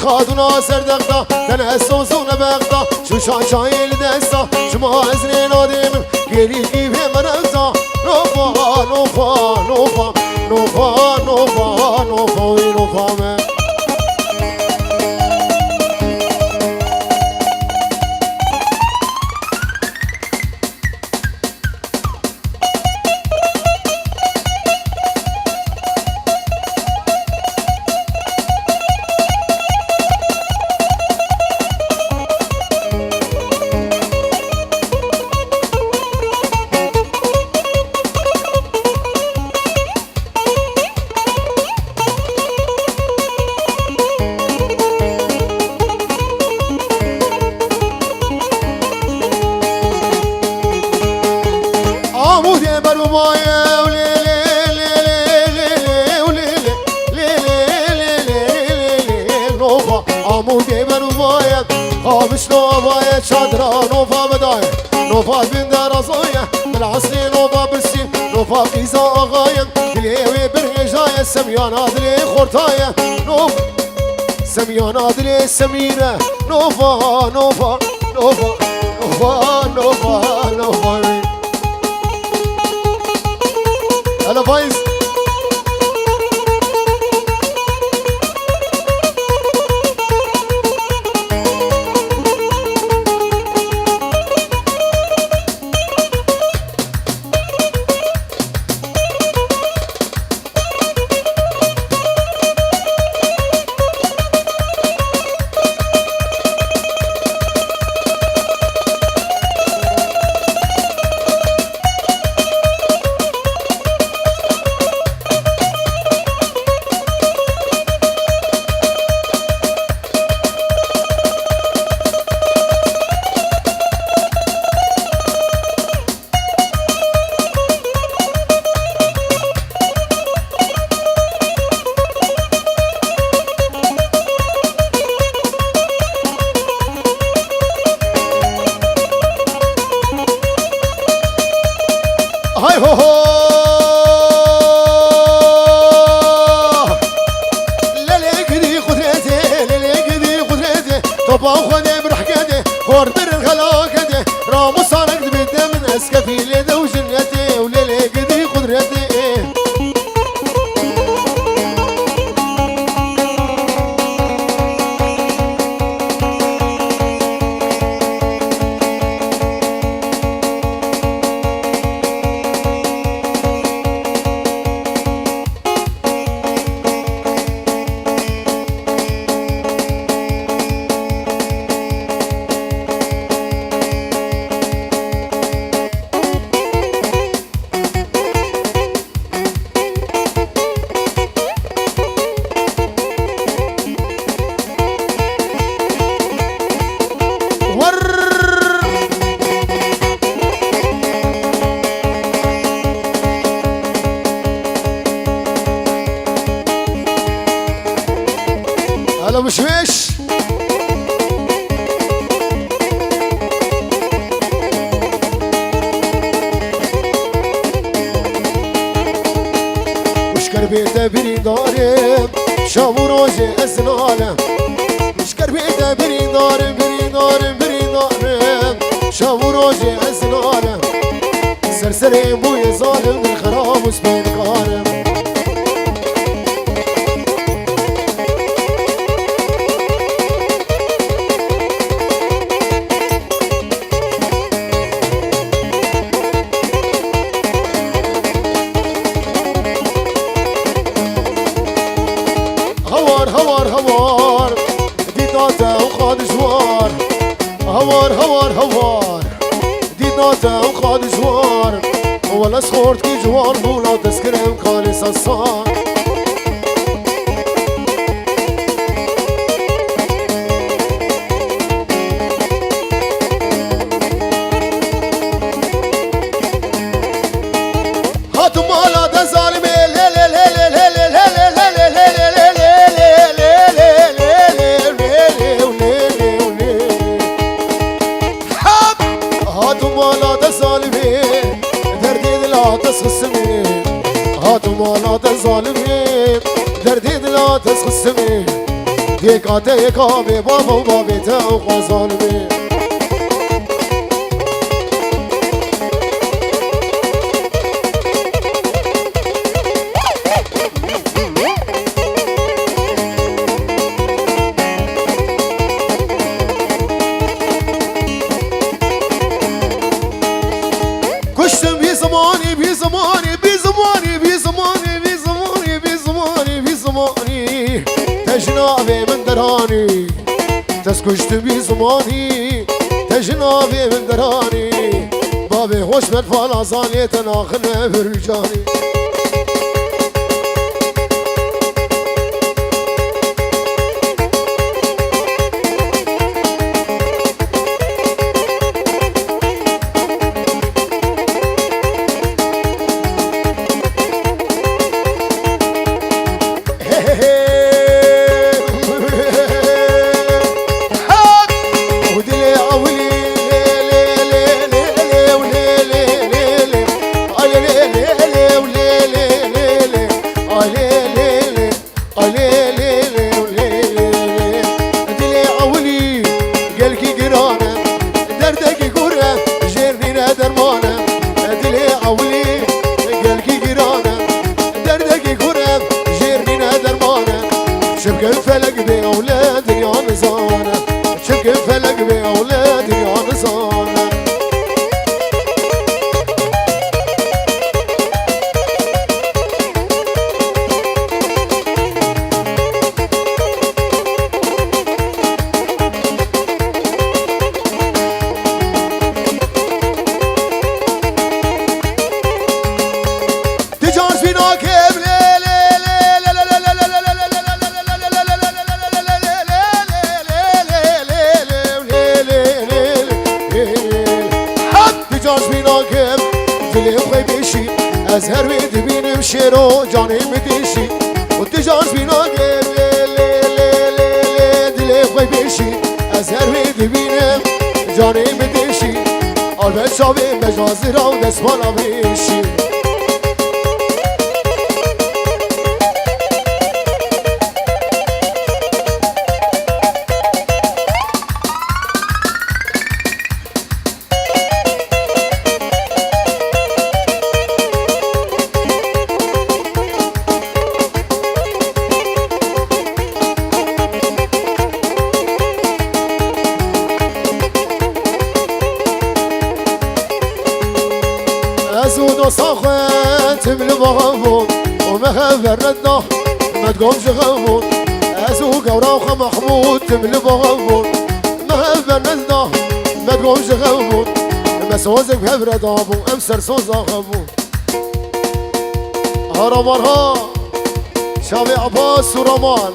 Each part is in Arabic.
خادونا سردقتا تنسوزون بغتا شو شاشايل دستا شما ازنين آدم گلی گیبه منزا نوفا نوفا نوفا نوفا نوفا نوفا وی نوفا من شادرا نوفا بداية نوفا بن درزاية بالعصري نوفا بالسين نوفا قيزا أغاية دليوي برهجاية سميانا دلي خورتاية نوفا سميانا دلي سمينة نوفا نوفا نوفا نوفا نوفا نوفا هلا فايز هاي هو هو للي قدي قدرتي للي قدي قدرتي طبا وخدي برحكتي خورتر الخلاقتي رامو صارك بدي من اسكفي لدي وجنتي وللي قدي قدرتي هلا مشويش مشكر بيته بريدارم شامو روجي ازنالم مشكر بيته بريدارم بريدارم بريدارم شامو روجي ازنالم سرسرين بوي ظالم الخراب وسبين كارم هوار ديداتا وخاد جوار هوار ديداتا وخاد جوار ولا سخورت كي جوار ولا تسكرم خالص الصار هاتوا مالا ده ظالمي هاتوا مالا ده ظالمين دردي لا تسخسمين یکاته یکا به بابا و بابیت و خوزان بی کشتم بی زمانی بی زمانی بی زمانی بی زمانی بی زمانی بی زمانی بی زمانی تجنابي من دراني تسكشت بي زماني تجنابي من دراني بابي هوش من فالا زاني تناخنا برجاني شبك فلق بأولادي يا نزانة شبك فلق بأولادي يا نزانة تجارس فينا كبلة أزهر بيدي بيني مشيرو جاني مديشي وتجانس بينا دلي خوي بيشي أزهر بيدي بيني جاني مديشي البت شابي مجازي راو دسمانا بيشي أزود وصاخت بالبغبون ومخبر ردنا ما تقومش غبون أزود وراخ محمود بالبغبون مخبر ردنا ما تقومش غبون مسوزك بهبرة دابو أمسر سوزا غبون هرمارها شابي عباس ورمان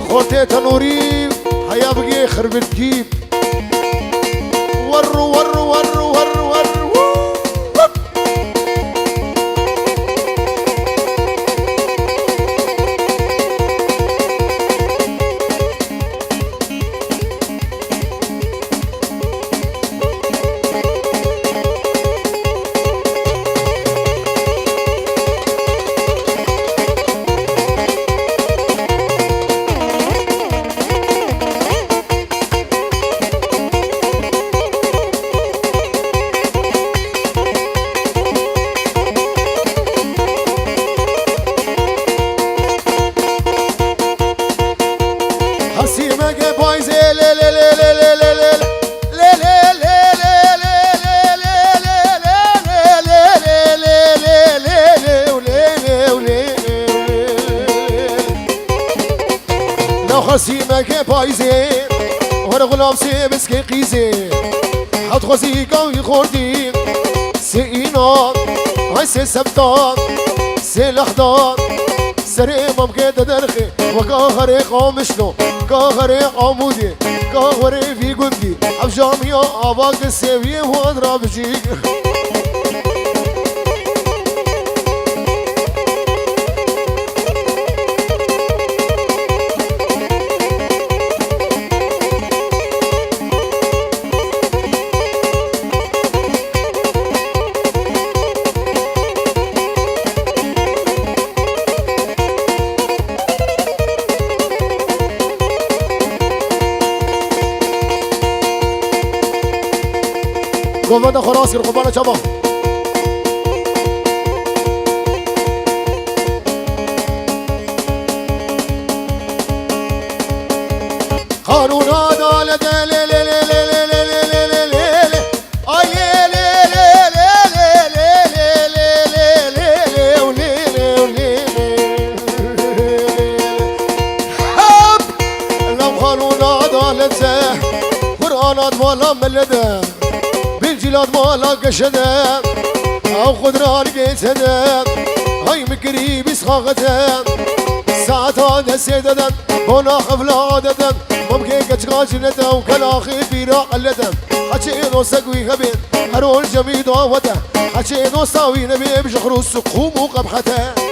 خورتي تنوري حيا بقي خربت جيب ورو ورو ورو ورو ورو خسيمك بايزي وانا غلام سي مسكي قيزي حط خزيقة ويخوردي سي إينات هاي سي سبتات سي لحظات سري ممكن درخي وكاهري قامشلو كاهري عمودي كاهري في قندي عبجامي أباك السيوي وأضرب جيك وفادا خلاص القربانة شباب قانون عدالة قرآنات مالا ملده بالجلاد مالا قشده او خضران قيسده هاي مكري بسخاقته ساعات هذا سيدده هنا خفل عادده ممكن كتشغال جنده وكلاخي بيرا قلده حشينو سقوي غبين هرول جميد وافته حشينو ساوي نبي بجخرو السقوم وقبحته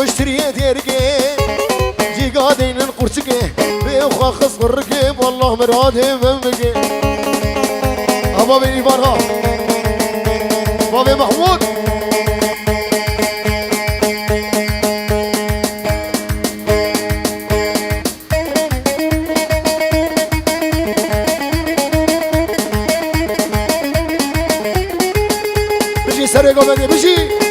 واشتري ديرقي جي قاعدين نقرصقي بيوخا خص الركب والله مرادي بمقي أبابي إيفانها بابي محمود بجي سرقو بدي بجي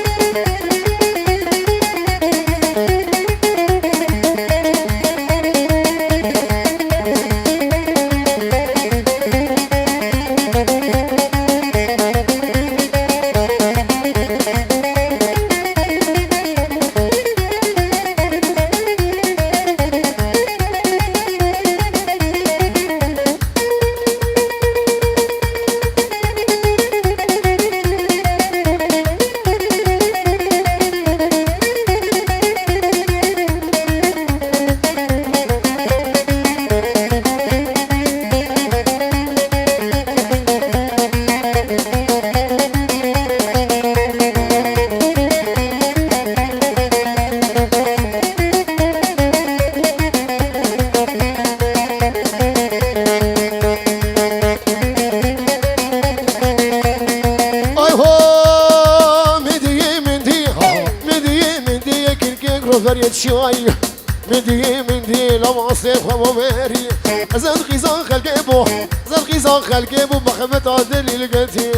شوي مدي لو عصيف وماري زاد خيزان خلقيبو زاد خيزان خلقيبو بخمت عدلي لقيتي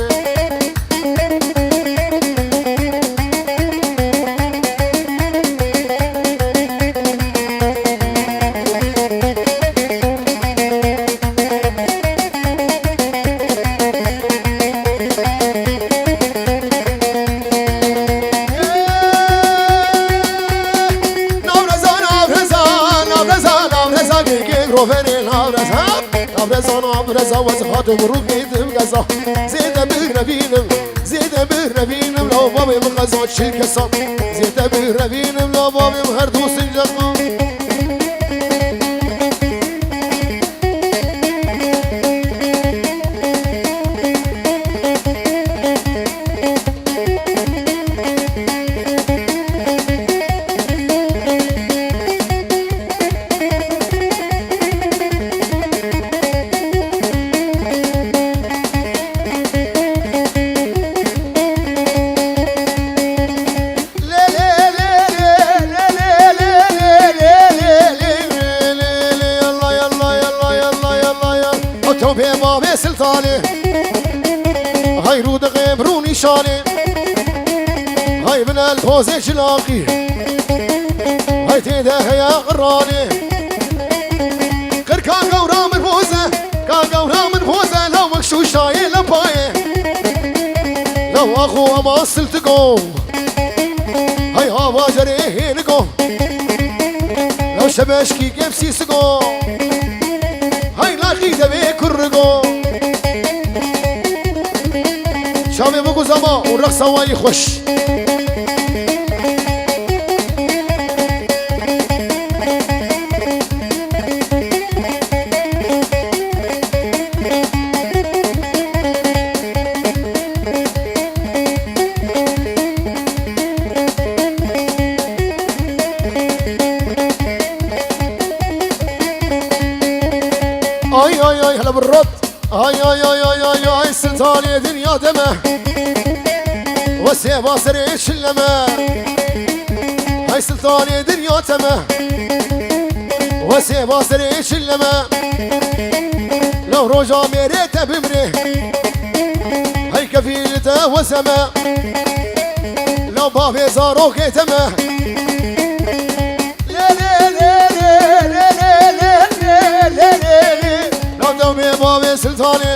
برزا وزخات مروقي تبقزا زيدا بهربينم زيدا بهربينم لو بابي مخزات شلكسا زيدا بهربينم لو بابي مهردو سنجرنا سلطاني هاي رود غيبروني شاني هاي من الفوزي شلاقي هاي تيدا هيا غراني غير كان قورا من فوزه كان قورا من فوزه لو مكشوش شاي لباي لو اخو ما سلتقو هاي هوا جريه لقو شباشكي قبسي سقو هاي لاخي دبي كرقو شامي بقو زما والرقصة واي خوش اي اي اي هلا بالرد اي اي اي اي اي اي سلطاني دنيا دمه وسي باصري شلمه هاي سلطاني دنيا تمه وسي باصري شلمه لو رجع ميريته بمري هاي كفيلته وسمه لو بابي زاروك تمه دومي بابي سلطاني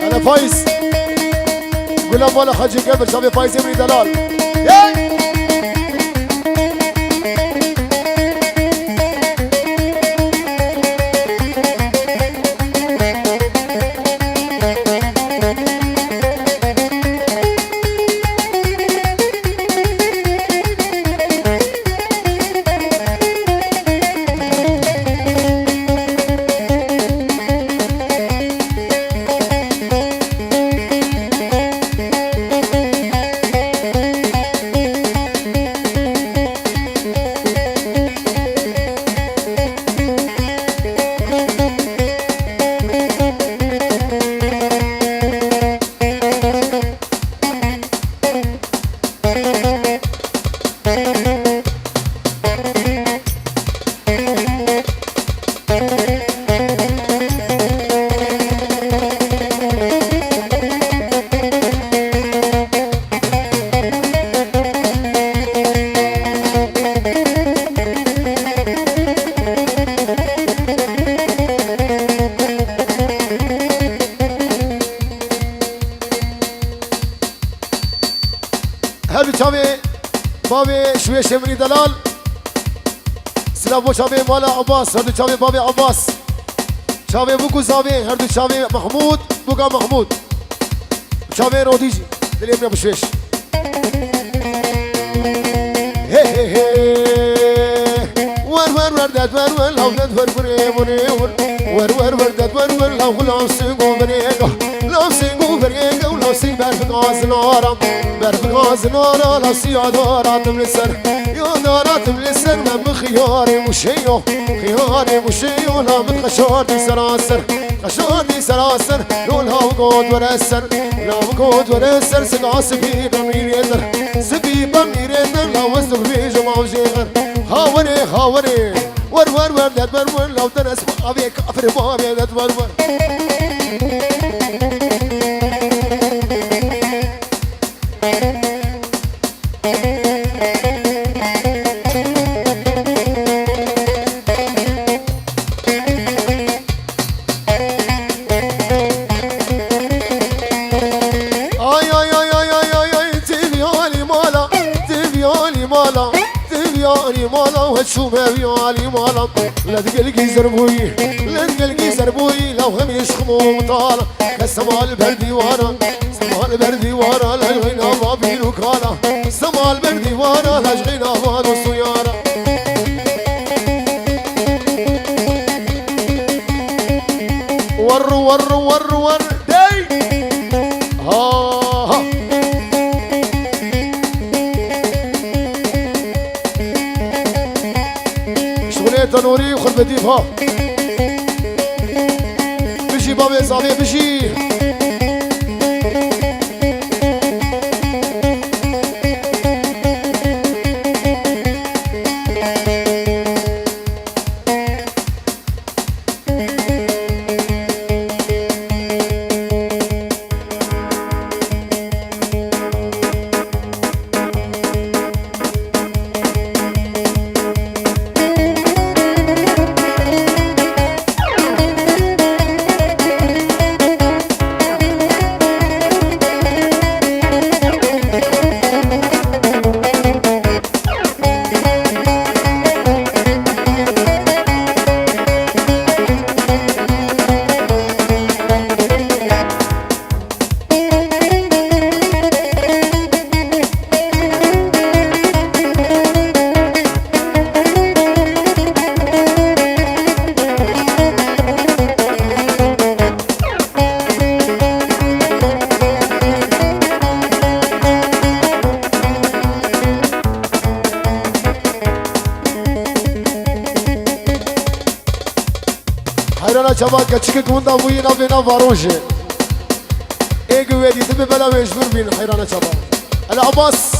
انا فايز قول له ولا حاجه قبل شافي فايز يبني دلال هل بتشابي بابي شوية شمري دلال سلابو شابي مالا عباس هردو شابي بابي عباس شابي بوكو زابي هردو شابي محمود بوكا محمود شابي روديجي دلي ابن ابو شويش هي هي هي ور ور ور دات ور ور لو دات ور ور ور ور دات ور لو لو سيغو بريغو لو سيغو بريغو لو سيغ برف غازنارم برف غازنارا لو سيادارا تملسر يادارا تملسر ما بخياري مشيو خياري مشيو لا متخشاري سراسر خشاري سراسر لول هاو قود ورسر لا قود ورسر سقع سبيب ميريدر سبيب ميريدر لو وزن بيجو موجيغر هاوري هاوري ور ور ور دات ور ور لو تنس ابي كافر بابي دات ور ور شو ما بيالي مالا لا تقلقي زربوي لا تقلقي زربوي لو هم يشخموا مطالة كالسما البردي وانا سما البردي وانا لا جغينا ما بيلو كالا سما البردي وانا لا جغينا ما دو سيارة ور ور ور ور داي ها تنوري وخذ بديف ها بشي بابي صافي بشي شباب كتشكك من ضوينا بينا فاروجي ايه قويدي تبي بلا مجبور بين حيرانة شباب العباس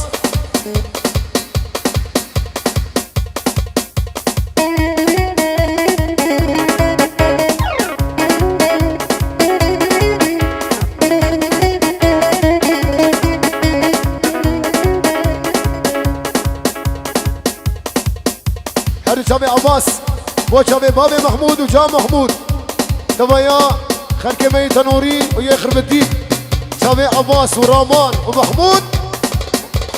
هرو شباب عباس بو شباب بابي محمود وجا محمود تبايا خلك ميت نوري ويخرب الدين شباب عباس ورامان ومحمود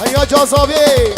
هيا جازابي